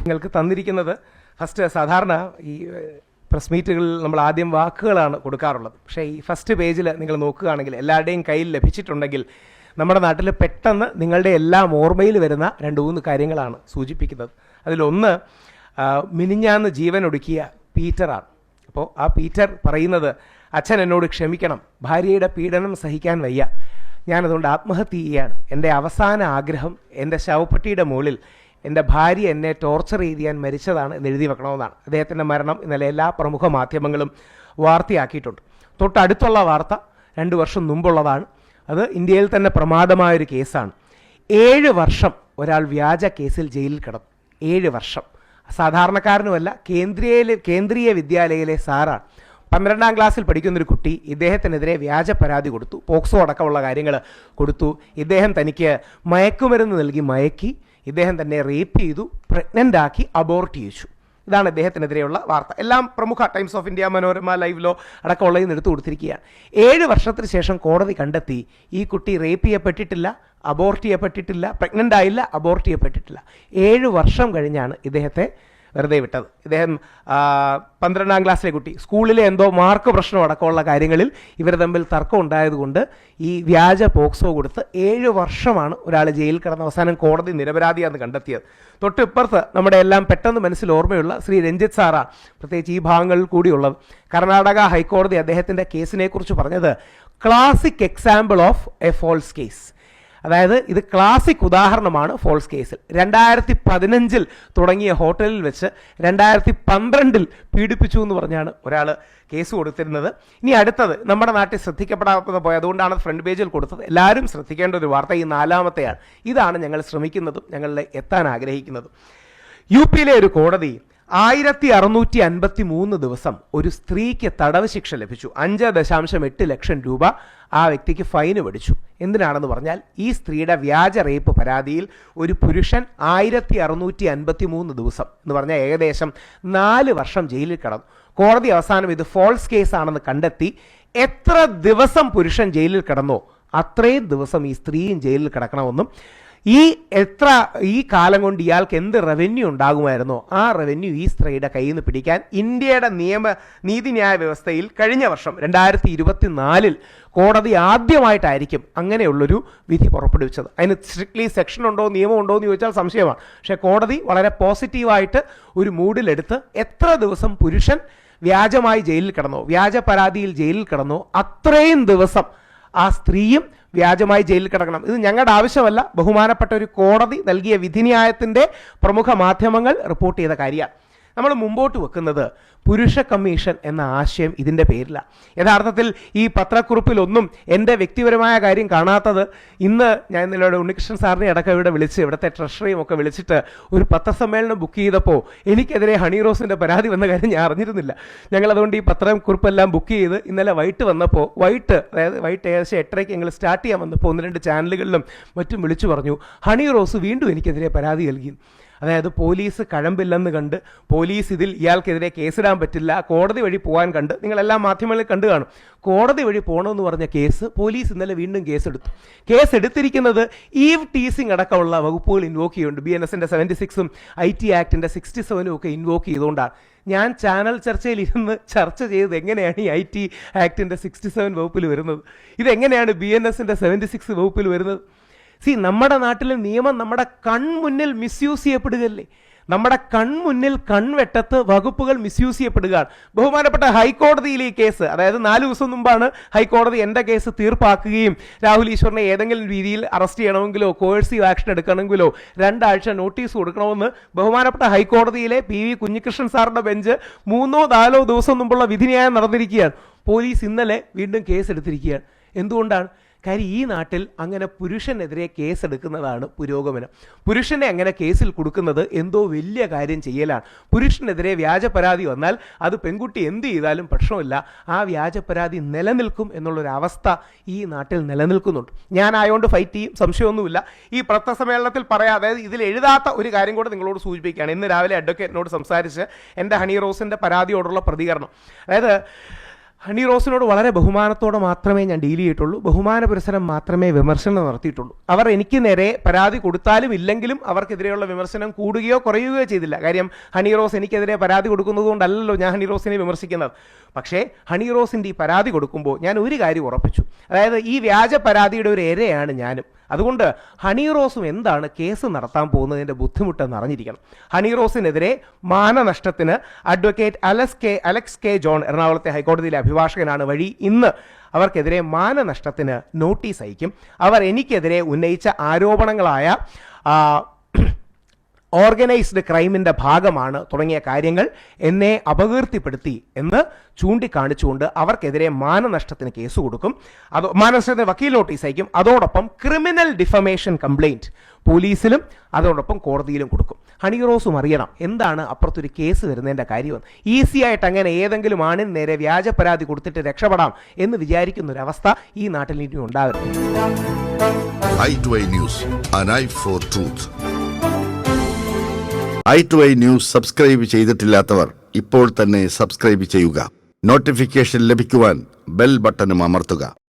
നിങ്ങൾക്ക് തന്നിരിക്കുന്നത് ഫസ്റ്റ് സാധാരണ ഈ പ്രസ് മീറ്റുകളിൽ നമ്മൾ ആദ്യം വാക്കുകളാണ് കൊടുക്കാറുള്ളത്. പക്ഷേ ഈ ഫസ്റ്റ് പേജിൽ നിങ്ങൾ നോക്കുകയാണെങ്കിൽ എല്ലാവരുടെയും കയ്യിൽ ലഭിച്ചിട്ടുണ്ടെങ്കിൽ നമ്മുടെ നാട്ടിൽ പെട്ടെന്ന് നിങ്ങളുടെ എല്ലാം ഓർമ്മയിൽ വരുന്ന 2-3 കാര്യങ്ങളാണ് സൂചിപ്പിക്കുന്നത്. അതിലൊന്ന് മിനിഞ്ഞാന്ന് ജീവൻ ഒടുക്കിയ പീറ്ററാണ്. അപ്പോൾ ആ പീറ്റർ പറയുന്നത്, അച്ഛൻ എന്നോട് ക്ഷമിക്കണം, ഭാര്യയുടെ പീഡനം സഹിക്കാൻ വയ്യ, ഞാനതുകൊണ്ട് ആത്മഹത്യ ചെയ്യുകയാണ്. എൻ്റെ അവസാന ആഗ്രഹം എൻ്റെ ശവപ്പെട്ടിയുടെ മുകളിൽ എൻ്റെ ഭാര്യ എന്നെ ടോർച്ചർ ചെയ്യാൻ മരിച്ചതാണ് എന്ന് എഴുതി വെക്കണമെന്നാണ്. അദ്ദേഹത്തിൻ്റെ മരണം ഇന്നലെ എല്ലാ പ്രമുഖ മാധ്യമങ്ങളും വാർത്തയാക്കിയിട്ടുണ്ട്. തൊട്ടടുത്തുള്ള വാർത്ത 2 വർഷം മുമ്പുള്ളതാണ്. അത് ഇന്ത്യയിൽ തന്നെ പ്രമാദമായൊരു കേസാണ്. 7 വർഷം ഒരാൾ വ്യാജ കേസിൽ ജയിലിൽ കിടന്നു. 7 വർഷം. സാധാരണക്കാരനുമല്ല, കേന്ദ്രീയ വിദ്യാലയയിലെ സാറാണ്. 12ാം ക്ലാസ്സിൽ പഠിക്കുന്നൊരു കുട്ടി ഇദ്ദേഹത്തിനെതിരെ വ്യാജ പരാതി കൊടുത്തു. പോക്സോ അടക്കമുള്ള കാര്യങ്ങൾ കൊടുത്തു. ഇദ്ദേഹം തനിക്ക് മയക്കുമരുന്ന് നൽകി മയക്കി, ഇദ്ദേഹം തന്നെ റേപ്പ് ചെയ്തു, പ്രഗ്നൻ്റ് ആക്കി, അബോർട്ട് ചെയ്യിച്ചു. ഇതാണ് ഇദ്ദേഹത്തിനെതിരെയുള്ള വാർത്ത. എല്ലാം പ്രമുഖ ടൈംസ് ഓഫ് ഇന്ത്യ, മനോരമ, ലൈവിലോ അടക്കമുള്ളതിൽ എടുത്തു കൊടുത്തിരിക്കുകയാണ്. 7 വർഷത്തിന് ശേഷം കോടതി കണ്ടെത്തി ഈ കുട്ടി റേപ്പ് ചെയ്യപ്പെട്ടിട്ടില്ല, അബോർട്ട് ചെയ്യപ്പെട്ടിട്ടില്ല, പ്രഗ്നൻ്റ് ആയില്ല, അബോർട്ട് ചെയ്യപ്പെട്ടിട്ടില്ല. 7 വർഷം കഴിഞ്ഞാണ് ഇദ്ദേഹത്തെ വെറുതെ വിട്ടത്. ഇദ്ദേഹം 12ാം ക്ലാസ്സിലെ കുട്ടി, സ്കൂളിലെ എന്തോ മാർക്ക് പ്രശ്നം അടക്കമുള്ള കാര്യങ്ങളിൽ ഇവർ തമ്മിൽ തർക്കം ഉണ്ടായതുകൊണ്ട് ഈ വ്യാജ പോക്സോ കൊടുത്ത് 7 വർഷമാണ് ഒരാൾ ജയിലിൽ കിടന്ന അവസാനം കോടതി നിരപരാധിയാണെന്ന് കണ്ടെത്തിയത്. തൊട്ടിപ്പുറത്ത് നമ്മുടെ എല്ലാം പെട്ടെന്ന് മനസ്സിൽ ഓർമ്മയുള്ള ശ്രീ രഞ്ജിത്ത് സാറാണ്, പ്രത്യേകിച്ച് ഈ ഭാഗങ്ങളിൽ കൂടിയുള്ളത്. കർണാടക ഹൈക്കോടതി അദ്ദേഹത്തിൻ്റെ കേസിനെക്കുറിച്ച് പറഞ്ഞത് classic example of a false case. അതായത് ഇത് ക്ലാസിക് ഉദാഹരണമാണ് ഫോൾസ് കേസിൽ. 2015 തുടങ്ങിയ ഹോട്ടലിൽ വെച്ച് 2012 പീഡിപ്പിച്ചു എന്ന് പറഞ്ഞാണ് ഒരാൾ കേസ് കൊടുത്തിരുന്നത്. ഇനി അടുത്തത് നമ്മുടെ നാട്ടിൽ ശ്രദ്ധിക്കപ്പെടാതെ പോയി, അതുകൊണ്ടാണ് ഫ്രണ്ട് പേജിൽ കൊടുത്തത്. എല്ലാവരും ശ്രദ്ധിക്കേണ്ട ഒരു വാർത്ത ഈ 4-മത്തെയാണ്. ഇതാണ് ഞങ്ങൾ ശ്രമിക്കുന്നതും ഞങ്ങളിൽ എത്താൻ ആഗ്രഹിക്കുന്നതും. UP-യിലെ ഒരു കോടതി 1653 ദിവസം ഒരു സ്ത്രീക്ക് തടവ് ശിക്ഷ ലഭിച്ചു. 5.8 ലക്ഷം രൂപ ആ വ്യക്തിക്ക് ഫൈന് മേടിച്ചു. എന്തിനാണെന്ന് പറഞ്ഞാൽ ഈ സ്ത്രീയുടെ വ്യാജ റേപ്പ് പരാതിയിൽ ഒരു പുരുഷൻ 1653 ദിവസം എന്ന് പറഞ്ഞാൽ ഏകദേശം 4 വർഷം ജയിലിൽ കിടന്നു. കോടതി അവസാനം ഇത് ഫോൾസ് കേസാണെന്ന് കണ്ടെത്തി. എത്ര ദിവസം പുരുഷൻ ജയിലിൽ കിടന്നോ അത്രയും ദിവസം ഈ സ്ത്രീയും ജയിലിൽ കിടക്കണമെന്നും ഈ കാലം കൊണ്ട് ഇയാൾക്ക് എന്ത് റവന്യൂ ഉണ്ടാകുമായിരുന്നോ ആ റവന്യൂ ഈ സ്ത്രീയുടെ കയ്യിൽ നിന്ന് പിടിക്കാൻ ഇന്ത്യയുടെ നീതിന്യായ വ്യവസ്ഥയിൽ കഴിഞ്ഞ വർഷം 2024 കോടതി ആദ്യമായിട്ടായിരിക്കും അങ്ങനെയുള്ളൊരു വിധി പുറപ്പെടുവിച്ചത്. അതിന് സ്ട്രിക്ട്ലി സെക്ഷൻ ഉണ്ടോ, നിയമം ഉണ്ടോ എന്ന് ചോദിച്ചാൽ സംശയമാണ്. പക്ഷേ കോടതി വളരെ പോസിറ്റീവായിട്ട് ഒരു മൂഡിലെടുത്ത് എത്ര ദിവസം പുരുഷൻ വ്യാജമായി ജയിലിൽ കിടന്നോ, വ്യാജ പരാതിയിൽ ജയിലിൽ കിടന്നോ അത്രയും ദിവസം ആ സ്ത്രീയും വ്യാജമായി ജയിലിൽ കിടക്കണം. ഇത് ഞങ്ങളുടെ ആവശ്യമല്ല, ബഹുമാനപ്പെട്ട ഒരു കോടതി നൽകിയ വിധിന്യായത്തിൻ്റെ പ്രമുഖ മാധ്യമങ്ങൾ റിപ്പോർട്ട് ചെയ്ത കാര്യമാണ്. നമ്മൾ മുമ്പോട്ട് വെക്കുന്നത് പുരുഷ കമ്മീഷൻ എന്ന ആശയം ഇതിൻ്റെ പേരില്ല. യഥാർത്ഥത്തിൽ ഈ പത്രക്കുറിപ്പിലൊന്നും എൻ്റെ വ്യക്തിപരമായ കാര്യം കാണാത്തത്, ഇന്ന് ഞാൻ ഇന്നലെ ഉണ്ണികൃഷ്ണൻ സാറിനെ അടക്കം ഇവിടെ വിളിച്ച് ഇവിടുത്തെ ട്രഷറിയും ഒക്കെ വിളിച്ചിട്ട് ഒരു പത്രസമ്മേളനം ബുക്ക് ചെയ്തപ്പോൾ എനിക്കെതിരെ ഹണി റോസിൻ്റെ പരാതി വന്ന കാര്യം ഞാൻ അറിഞ്ഞിരുന്നില്ല. ഞങ്ങളതുകൊണ്ട് ഈ പത്രക്കുറിപ്പെല്ലാം ബുക്ക് ചെയ്ത് ഇന്നലെ വൈകിട്ട് വന്നപ്പോൾ, അതായത് വൈകിട്ട് ഏകദേശം 8:30 ഞങ്ങൾ സ്റ്റാർട്ട് ചെയ്യാൻ വന്നപ്പോൾ 1-2 ചാനലുകളിലും മറ്റും വിളിച്ചു പറഞ്ഞു ഹണി റോസ് വീണ്ടും എനിക്കെതിരെ പരാതി നൽകി. അതായത് പോലീസ് കഴമ്പില്ലെന്ന് കണ്ട്, പോലീസ് ഇതിൽ ഇയാൾക്കെതിരെ കേസിടാൻ പറ്റില്ല, കോടതി വഴി പോകാൻ കണ്ട്, നിങ്ങളെല്ലാം മാധ്യമങ്ങളിൽ കണ്ടു കാണും. കോടതി വഴി പോകണമെന്ന് പറഞ്ഞ കേസ് പോലീസ് ഇന്നലെ വീണ്ടും കേസെടുത്തു. കേസെടുത്തിരിക്കുന്നത് ഈവ് ടീസിങ് അടക്കമുള്ള വകുപ്പുകൾ ഇൻവോക്ക് ചെയ്യുന്നുണ്ട്. BNS-ൻ്റെ 76-ഉം IT ആക്ടിൻ്റെ 67-ഉം ഒക്കെ ഇൻവോക്ക് ചെയ്തുകൊണ്ടാണ്. ഞാൻ ചാനൽ ചർച്ചയിൽ ഇരുന്ന് ചർച്ച ചെയ്തത് എങ്ങനെയാണ് ഈ IT ആക്ടിൻ്റെ 67 വകുപ്പിൽ വരുന്നത്, ഇതെങ്ങനെയാണ് BNS-ൻ്റെ 76 വകുപ്പിൽ വരുന്നത്. നമ്മുടെ നാട്ടിലെ നിയമം നമ്മുടെ കൺമുന്നിൽ മിസ്യൂസ് ചെയ്യപ്പെടുകയല്ലേ. നമ്മുടെ കൺമുന്നിൽ കൺവെട്ടത്ത് വകുപ്പുകൾ മിസ്യൂസ് ചെയ്യപ്പെടുകയാണ്. ബഹുമാനപ്പെട്ട ഹൈക്കോടതിയിൽ ഈ കേസ്, അതായത് 4 ദിവസം മുമ്പാണ് ഹൈക്കോടതി എൻ്റെ കേസ് തീർപ്പാക്കുകയും രാഹുൽ ഈശ്വറിനെ ഏതെങ്കിലും രീതിയിൽ അറസ്റ്റ് ചെയ്യണമെങ്കിലോ കോഴ്സീവ് ആക്ഷൻ എടുക്കണമെങ്കിലോ 2 ആഴ്ച നോട്ടീസ് കൊടുക്കണമെന്ന് ബഹുമാനപ്പെട്ട ഹൈക്കോടതിയിലെ PV കുഞ്ഞികൃഷ്ണൻ സാറിൻ്റെ ബെഞ്ച് 3-4 ദിവസം മുമ്പുള്ള വിധിന്യായം നടന്നിരിക്കുകയാണ്. പോലീസ് ഇന്നലെ വീണ്ടും കേസെടുത്തിരിക്കുകയാണ്. എന്തുകൊണ്ടാണ്? കാര്യം ഈ നാട്ടിൽ അങ്ങനെ പുരുഷനെതിരെ കേസെടുക്കുന്നതാണ് പുരോഗമനം. പുരുഷനെ അങ്ങനെ കേസിൽ കൊടുക്കുന്നത് എന്തോ വലിയ കാര്യം ചെയ്യലാണ്. പുരുഷനെതിരെ വ്യാജ പരാതി വന്നാൽ അത് പെൺകുട്ടി എന്ത് ചെയ്താലും പ്രശ്നമില്ല, ആ വ്യാജ പരാതി നിലനിൽക്കും എന്നുള്ളൊരവസ്ഥ ഈ നാട്ടിൽ നിലനിൽക്കുന്നുണ്ട്. ഞാനായതുകൊണ്ട് ഫൈറ്റ് ചെയ്യും, സംശയമൊന്നുമില്ല. ഈ പത്രസമ്മേളനത്തിൽ അതായത് ഇതിൽ എഴുതാത്ത ഒരു കാര്യം കൂടെ നിങ്ങളോട് സൂചിപ്പിക്കുകയാണ്. ഇന്ന് രാവിലെ അഡ്വക്കേറ്റിനോട് സംസാരിച്ച് എൻ്റെ ഹണി റോസിൻ്റെ പരാതിയോടുള്ള പ്രതികരണം, അതായത് ഹണി റോസിനോട് വളരെ ബഹുമാനത്തോടെ മാത്രമേ ഞാൻ ഡീൽ ചെയ്തിട്ടുള്ളൂ. ബഹുമാന പുരസരം മാത്രമേ വിമർശനം നടത്തിയിട്ടുള്ളൂ. അവർ എനിക്ക് നേരെ പരാതി കൊടുത്താലും ഇല്ലെങ്കിലും അവർക്കെതിരെയുള്ള വിമർശനം കൂടുകയോ കുറയുകയോ ചെയ്തില്ല. കാര്യം ഹണി റോസ് എനിക്കെതിരെ പരാതി കൊടുക്കുന്നത് കൊണ്ടല്ലല്ലോ ഞാൻ ഹണി റോസിനെ വിമർശിക്കുന്നത്. പക്ഷേ ഹണി റോസിൻ്റെ ഈ പരാതി കൊടുക്കുമ്പോൾ ഞാൻ ഒരു കാര്യം ഉറപ്പിച്ചു, അതായത് ഈ വ്യാജ പരാതിയുടെ ഒരു ഇരയാണ് ഞാനും. അതുകൊണ്ട് ഹണി റോസും എന്താണ് കേസ് നടത്താൻ പോകുന്നതിൻ്റെ ബുദ്ധിമുട്ടെന്ന് അറിഞ്ഞിരിക്കണം. ഹണി റോസിനെതിരെ മാനനഷ്ടത്തിന് അഡ്വക്കേറ്റ് അലക്സ് കെ ജോൺ എറണാകുളത്തെ ഹൈക്കോടതിയിലെ അഭിഭാഷകനാണ് വഴി ഇന്ന് അവർക്കെതിരെ മാനനഷ്ടത്തിന് നോട്ടീസ് അയക്കും. അവർ എനിക്കെതിരെ ഉന്നയിച്ച ആരോപണങ്ങളായ ഓർഗനൈസ്ഡ് ക്രൈമിൻ്റെ ഭാഗമാണ് തുടങ്ങിയ കാര്യങ്ങൾ എന്നെ അപകീർത്തിപ്പെടുത്തി എന്ന് ചൂണ്ടിക്കാണിച്ചുകൊണ്ട് അവർക്കെതിരെ മാനനഷ്ടത്തിന് കേസ് കൊടുക്കും. മാനനഷ്ടത്തിന് വക്കീൽ നോട്ടീസ് അയക്കും. അതോടൊപ്പം ക്രിമിനൽ ഡിഫമേഷൻ കംപ്ലയിൻറ്റ് പോലീസിലും അതോടൊപ്പം കോടതിയിലും കൊടുക്കും. ഹണി റോസും അറിയണം എന്താണ് അപ്പുറത്തൊരു കേസ് വരുന്നതിൻ്റെ കാര്യമെന്ന്. ഈസി ആയിട്ട് അങ്ങനെ ഏതെങ്കിലും ആണിന് നേരെ വ്യാജ പരാതി കൊടുത്തിട്ട് രക്ഷപ്പെടാം എന്ന് വിചാരിക്കുന്ന ഒരു അവസ്ഥ ഈ നാട്ടിൽ ഇനി ഉണ്ടാകരുത്. i2i News, an eye for truth. i2i News subscribe ചെയ്തിട്ടില്ലാത്തവർ ഇപ്പോൾ തന്നെ സബ്സ്ക്രൈബ് ചെയ്യുക. നോട്ടിഫിക്കേഷൻ ലഭിക്കുവാൻ ബെൽ ബട്ടണും അമർത്തുക.